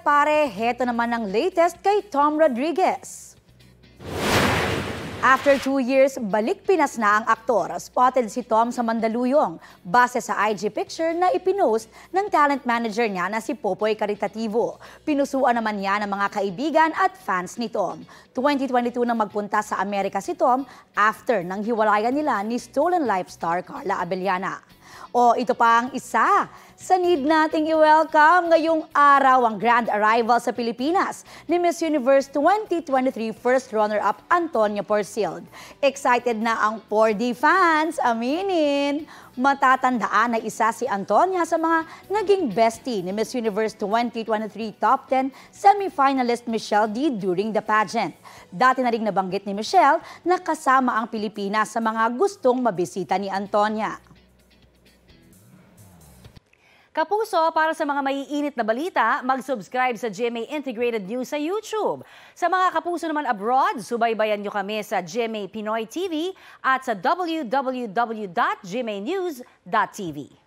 pare, heto naman ang latest kay Tom Rodriguez. After 2 years, balik Pinas na ang aktor. Spotted si Tom sa Mandaluyong base sa IG picture na ipinost ng talent manager niya na si Popoy Caritativo. Pinusuan naman niya ng mga kaibigan at fans ni Tom. 2022 nang magpunta sa Amerika si Tom after nang hiwalayan nila ni Stolen Life star Carla Abellana. O ito pa ang isa sa need nating i-welcome ngayong araw ang grand arrival sa Pilipinas ni Miss Universe 2023 first runner-up Antonia Porcil. Excited na ang 4D fans, aminin! Matatandaan na isa si Antonia sa mga naging bestie ni Miss Universe 2023 Top 10 semi-finalist Michelle D during the pageant. Dati na rin nabanggit ni Michelle na kasama ang Pilipinas sa mga gustong mabisita ni Antonia. Kapuso, para sa mga maiinit na balita, mag-subscribe sa GMA Integrated News sa YouTube. Sa mga kapuso naman abroad, subaybayan nyo kami sa GMA Pinoy TV at sa www.gmanews.tv.